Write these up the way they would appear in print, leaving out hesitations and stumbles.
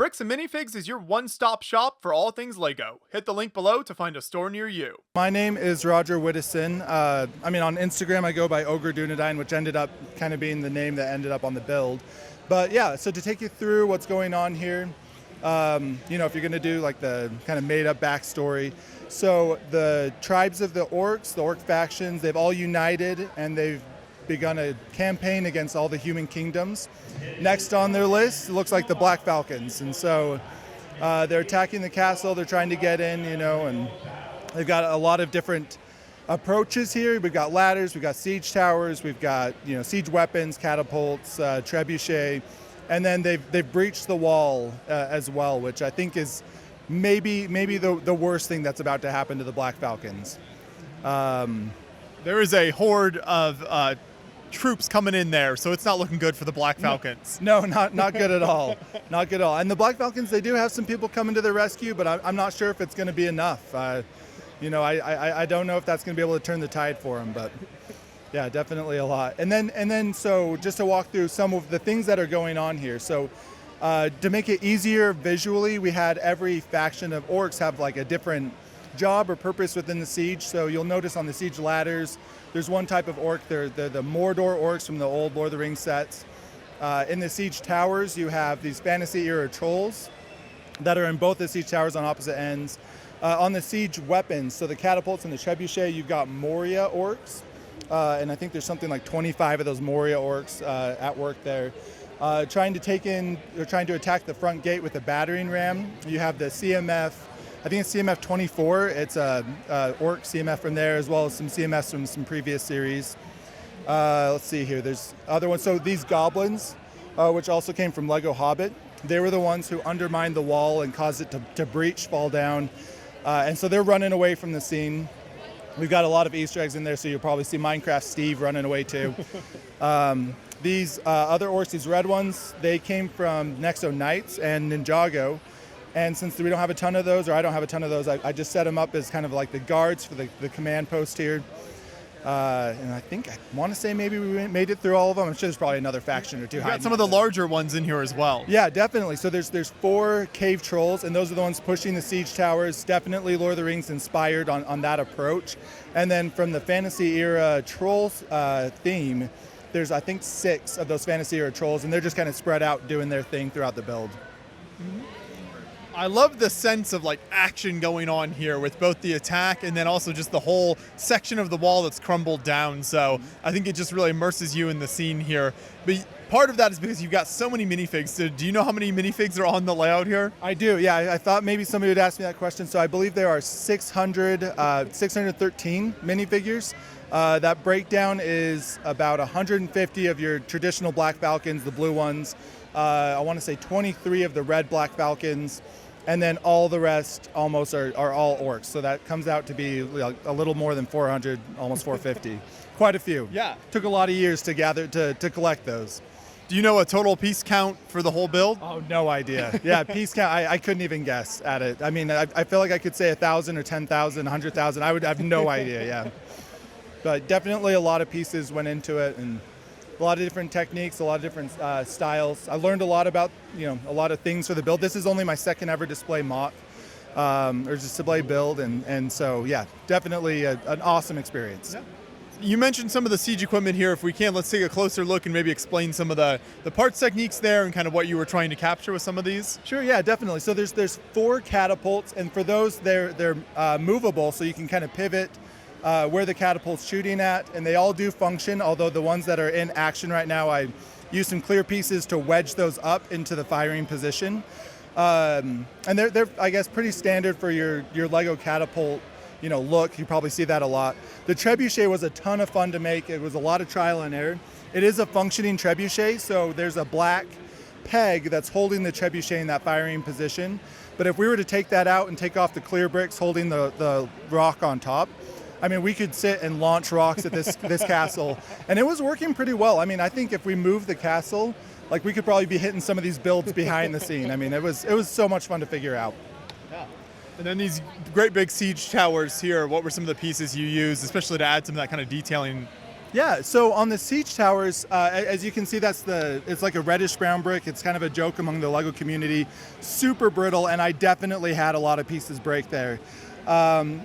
Bricks and Minifigs is your one-stop shop for all things LEGO. Hit the link below to find a store near you. My name is Roger Widdison. On Instagram I go by Ogre Dunedain, which ended up kind of being the name that ended up on the build. But yeah, so to take you through what's going on here, if you're going to do like the kind of made-up backstory. So the tribes of the orc factions, they've all united and they've begun a campaign against all the human kingdoms. Next on their list, it looks like the Black Falcons. And so they're attacking the castle, they're trying to get in, and they've got a lot of different approaches here. We've got ladders, we've got siege towers, we've got siege weapons, catapults, trebuchet, and then they've breached the wall as well, which I think is maybe the worst thing that's about to happen to the Black Falcons. There is a horde of troops coming in there, so it's not looking good for the Black Falcons. No, not good at all. Not good at all. And the Black Falcons, they do have some people coming to their rescue, but I'm not sure if it's going to be enough. I don't know if that's going to be able to turn the tide for them, but yeah, definitely a lot. And then so just to walk through some of the things that are going on here. So to make it easier visually, we had every faction of orcs have like a different job or purpose within the siege. So you'll notice on the siege ladders, there's one type of orc. They're the Mordor orcs from the old Lord of the Rings sets. In the siege towers, you have these fantasy era trolls that are in both the siege towers on opposite ends. On the siege weapons, so the catapults and the trebuchet, you've got Moria orcs. And I think there's something like 25 of those Moria orcs at work there. Trying to attack the front gate with a battering ram. You have the CMF, I think it's CMF 24. It's a orc CMF from there, as well as some CMFs from some previous series. Let's see here. There's other ones. So these goblins, which also came from Lego Hobbit, they were the ones who undermined the wall and caused it to breach, fall down. And so they're running away from the scene. We've got a lot of Easter eggs in there, so you'll probably see Minecraft Steve running away too. These other orcs, these red ones, they came from Nexo Knights and Ninjago. And since we don't have a ton of those, or I don't have a ton of those, I just set them up as kind of like the guards for the command post here. And I want to say maybe we made it through all of them. I'm sure there's probably another faction or two. We've got some of the larger ones in here as well. Yeah, definitely. So there's 4 cave trolls, and those are the ones pushing the siege towers. Definitely Lord of the Rings inspired on that approach. And then from the fantasy era trolls theme, there's I think 6 of those fantasy era trolls, and they're just kind of spread out doing their thing throughout the build. Mm-hmm. I love the sense of like action going on here with both the attack and then also just the whole section of the wall that's crumbled down. So I think it just really immerses you in the scene here. But part of that is because you've got so many minifigs. So do you know how many minifigs are on the layout here? I do, yeah. I thought maybe somebody would ask me that question. So I believe there are 613 minifigures. That breakdown is about 150 of your traditional Black Falcons, the blue ones. I want to say 23 of the red Black Falcons, and then all the rest almost are all orcs. So that comes out to be a little more than 400, almost 450. Quite a few. Yeah. Took a lot of years to gather to collect those. Do you know a total piece count for the whole build? Oh, no idea. Yeah, piece count, I couldn't even guess at it. I mean, I feel like I could say 1,000 or 10,000, 100,000. I would have no idea, yeah. But definitely a lot of pieces went into it, and a lot of different techniques, a lot of different styles. I learned a lot about, a lot of things for the build. This is only my second ever display mock, or display build, and so, yeah, definitely an awesome experience. Yeah. You mentioned some of the siege equipment here. If we can, let's take a closer look and maybe explain some of the parts techniques there and kind of what you were trying to capture with some of these. Sure, yeah, definitely. So there's 4 catapults, and for those, they're movable, so you can kind of pivot where the catapult's shooting at, and they all do function, although the ones that are in action right now, I use some clear pieces to wedge those up into the firing position. And they're I guess, pretty standard for your Lego catapult look. You probably see that a lot. The trebuchet was a ton of fun to make. It was a lot of trial and error. It is a functioning trebuchet, so there's a black peg that's holding the trebuchet in that firing position. But if we were to take that out and take off the clear bricks holding the rock on top, I mean, we could sit and launch rocks at this castle, and it was working pretty well. I mean, I think if we moved the castle, like we could probably be hitting some of these builds behind the scene. I mean, it was so much fun to figure out. Yeah. And then these great big siege towers here, what were some of the pieces you used, especially to add some of that kind of detailing Yeah, so on the siege towers, as you can see, it's like a reddish brown brick. It's kind of a joke among the Lego community. Super brittle, and I definitely had a lot of pieces break there. On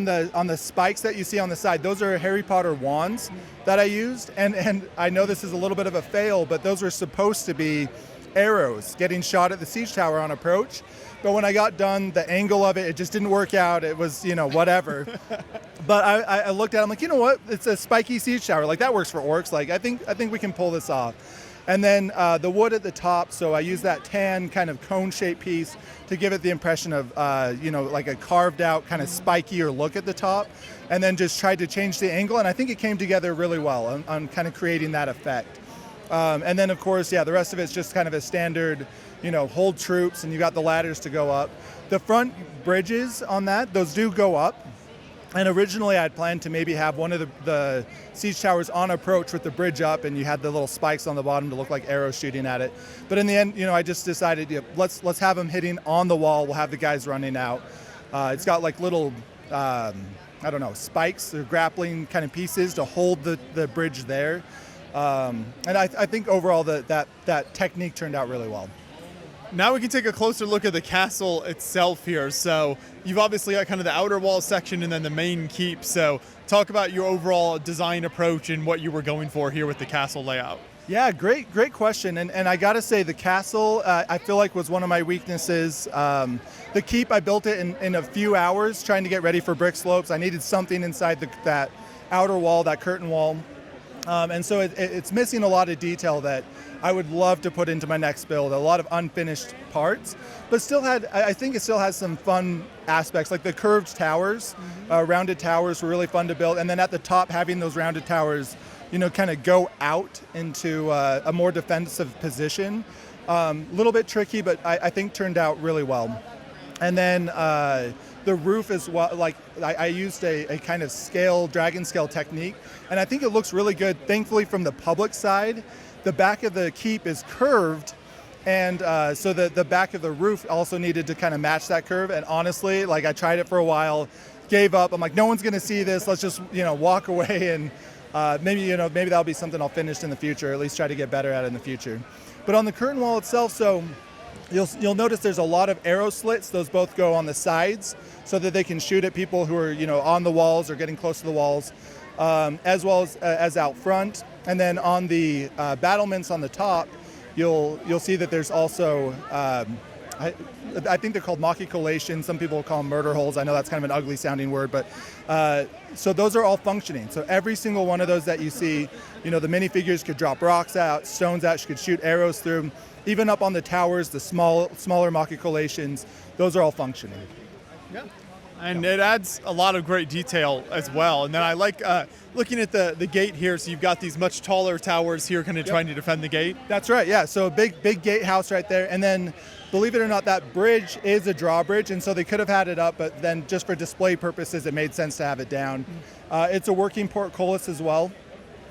the spikes that you see on the side, those are Harry Potter wands that I used, and I know this is a little bit of a fail, but those were supposed to be arrows getting shot at the siege tower on approach. But when I got done, the angle of it just didn't work out. It was, whatever. But I looked at it, I'm like, you know what? It's a spiky siege tower. Like, that works for orcs. Like, I think we can pull this off. And then the wood at the top, so I used that tan kind of cone-shaped piece to give it the impression of, like a carved out kind of spikier look at the top. And then just tried to change the angle. And I think it came together really well on kind of creating that effect. And then, of course, the rest of it's just kind of a standard, hold troops, and you got the ladders to go up. The front bridges on that, those do go up. And originally I'd planned to maybe have one of the siege towers on approach with the bridge up, and you had the little spikes on the bottom to look like arrows shooting at it. But in the end, I just decided, let's have them hitting on the wall. We'll have the guys running out. It's got like little, spikes or grappling kind of pieces to hold the bridge there. And I think overall that technique turned out really well. Now we can take a closer look at the castle itself here. So you've obviously got kind of the outer wall section and then the main keep. So talk about your overall design approach and what you were going for here with the castle layout. Yeah, great question. And I gotta say, the castle, I feel like was one of my weaknesses. The keep, I built it in a few hours trying to get ready for brick slopes. I needed something inside that outer wall, that curtain wall. And so it's missing a lot of detail that I would love to put into my next build, a lot of unfinished parts, but I think it still has some fun aspects, like the curved towers, rounded towers were really fun to build. And then at the top, having those rounded towers, kind of go out into a more defensive position. A little bit tricky, but I think turned out really well. And then the roof as well, like I used a kind of dragon scale technique, and I think it looks really good. Thankfully, from the public side, the back of the keep is curved, and so the back of the roof also needed to kind of match that curve. And honestly, like, I tried it for a while, gave up. I'm like, no one's going to see this. Let's just walk away, and maybe that'll be something I'll finish in the future, or at least try to get better at it in the future. But on the curtain wall itself, so you'll notice there's a lot of arrow slits. Those both go on the sides so that they can shoot at people who are on the walls or getting close to the walls, as well as out front. And then on the battlements on the top, you'll see that there's also I think they're called machicolations. Some people call them murder holes. I know that's kind of an ugly sounding word, but so those are all functioning. So every single one of those that you see, the minifigures could drop rocks out, stones out, she could shoot arrows through. Even up on the towers, the smaller machicolations, those are all functioning. Yeah. And it adds a lot of great detail as well. And then I like looking at the gate here. So you've got these much taller towers here kind of trying to defend the gate. That's right, yeah. So a big gatehouse right there. And then, believe it or not, that bridge is a drawbridge. And so they could have had it up, but then just for display purposes, it made sense to have it down. It's a working portcullis as well.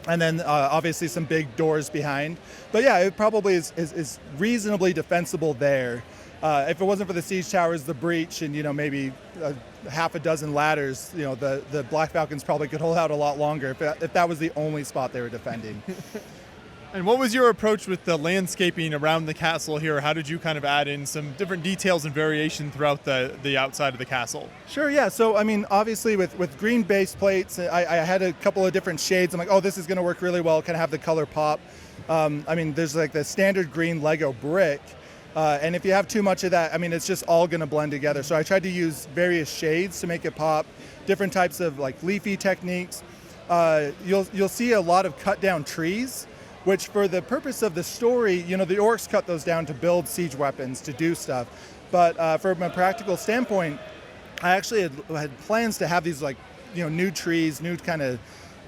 And then obviously some big doors behind. But yeah, it probably is reasonably defensible there. If it wasn't for the siege towers, the breach, and maybe half a dozen ladders, the Black Falcons probably could hold out a lot longer if that was the only spot they were defending. And what was your approach with the landscaping around the castle here? How did you kind of add in some different details and variation throughout the outside of the castle? Sure, yeah. So, obviously with green base plates, I had a couple of different shades. I'm like, oh, this is going to work really well, kind of have the color pop. There's like the standard green Lego brick. And if you have too much of that, it's just all going to blend together. So I tried to use various shades to make it pop, different types of like leafy techniques. You'll see a lot of cut down trees, which for the purpose of the story, the orcs cut those down to build siege weapons, to do stuff. But from a practical standpoint, I actually had plans to have these like, new trees, new kind of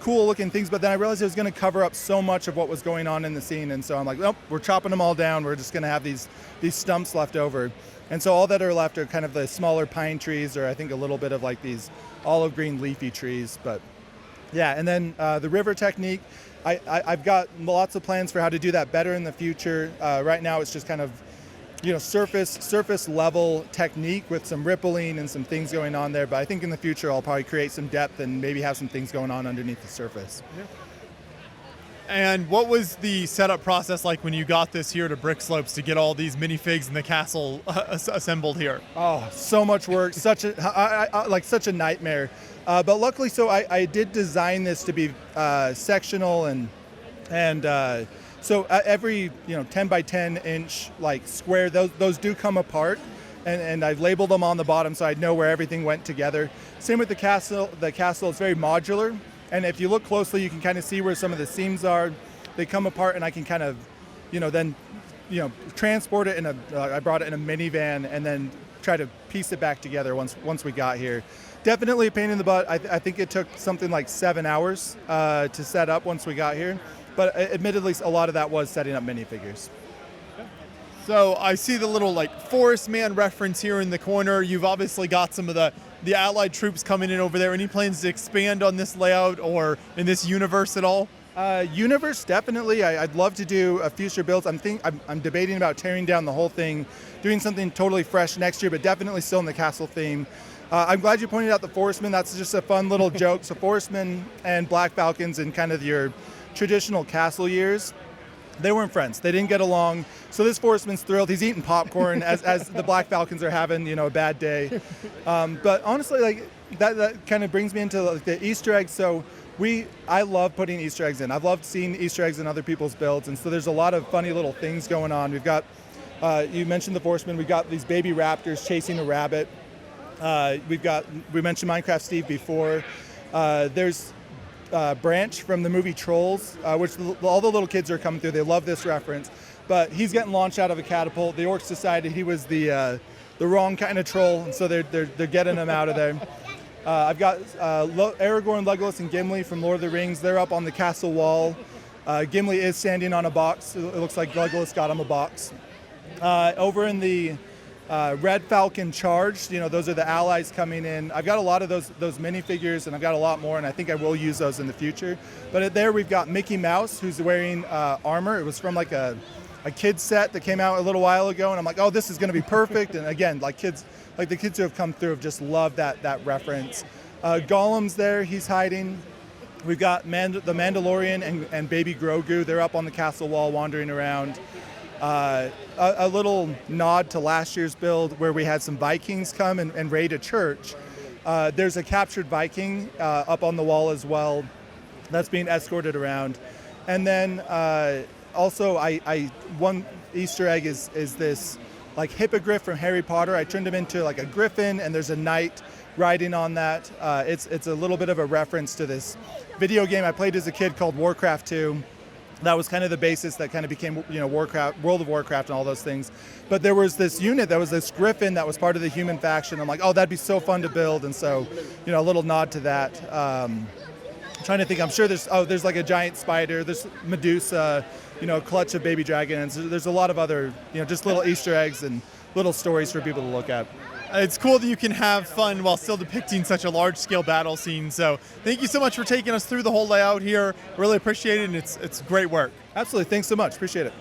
cool looking things, but then I realized it was going to cover up so much of what was going on in the scene. And so I'm like, nope, we're chopping them all down. We're just going to have these stumps left over. And so all that are left are kind of the smaller pine trees, or I think a little bit of like these olive green leafy trees. But yeah, and then the river technique, I've got lots of plans for how to do that better in the future. Right now it's just kind of, surface level technique with some rippling and some things going on there. But I think in the future I'll probably create some depth and maybe have some things going on underneath the surface. Yeah. And what was the setup process like when you got this here to Brick Slopes to get all these minifigs in the castle assembled here? Oh, so much work, such a nightmare. But luckily, so I did design this to be sectional and so every 10 by 10 inch like square, those do come apart. And I've labeled them on the bottom so I know where everything went together. Same with the castle. The castle is very modular. And if you look closely, you can kind of see where some of the seams are. They come apart, and I can kind of, then transport it I brought it in a minivan, and then try to piece it back together once we got here. Definitely a pain in the butt. I think it took something like 7 hours to set up once we got here. But admittedly, a lot of that was setting up minifigures. So I see the little Forest Man reference here in the corner. You've obviously got some of the Allied troops coming in over there. Any plans to expand on this layout or in this universe at all? Universe, definitely. I'd love to do a future builds. I'm debating about tearing down the whole thing, doing something totally fresh next year, but definitely still in the castle theme. I'm glad you pointed out the Forestmen. That's just a fun little joke. So Forestmen and Black Falcons in kind of your traditional castle years, they weren't friends. They didn't get along. So this Forestman's thrilled. He's eating popcorn as the Black Falcons are having, a bad day. But honestly, that kind of brings me into the Easter eggs. So I love putting Easter eggs in. I've loved seeing Easter eggs in other people's builds. And so there's a lot of funny little things going on. We've got, you mentioned the Forestmen. We've got these baby raptors chasing a rabbit. We mentioned Minecraft Steve before. There's Branch from the movie Trolls, which all the little kids are coming through. They love this reference, but he's getting launched out of a catapult. The orcs decided he was the wrong kind of troll, and so they're getting him out of there. I've got Aragorn, Legolas, and Gimli from Lord of the Rings. They're up on the castle wall. Gimli is standing on a box. It looks like Legolas got him a box. Over in the Red Falcon Charged, those are the allies coming in. I've got a lot of those minifigures, and I've got a lot more, and I think I will use those in the future. But there we've got Mickey Mouse, who's wearing armor. It was from a kid's set that came out a little while ago, and I'm like, oh, this is going to be perfect. And again, the kids who have come through have just loved that reference. Gollum's there, he's hiding. We've got the Mandalorian and Baby Grogu. They're up on the castle wall wandering around. A little nod to last year's build where we had some Vikings come and raid a church. There's a captured Viking up on the wall as well that's being escorted around. And then also one Easter egg is this hippogriff from Harry Potter. I turned him into a griffin, and there's a knight riding on that. It's a little bit of a reference to this video game I played as a kid called Warcraft 2. That was kind of the basis that kind of became, World of Warcraft and all those things. But there was this unit that was this griffin that was part of the human faction. I'm like, oh, that'd be so fun to build. And so, a little nod to that. Trying to think, I'm sure there's a giant spider, there's Medusa, a clutch of baby dragons. There's a lot of other, just little Easter eggs and little stories for people to look at. It's cool that you can have fun while still depicting such a large-scale battle scene. So thank you so much for taking us through the whole layout here. Really appreciate it, and it's great work. Absolutely. Thanks so much. Appreciate it.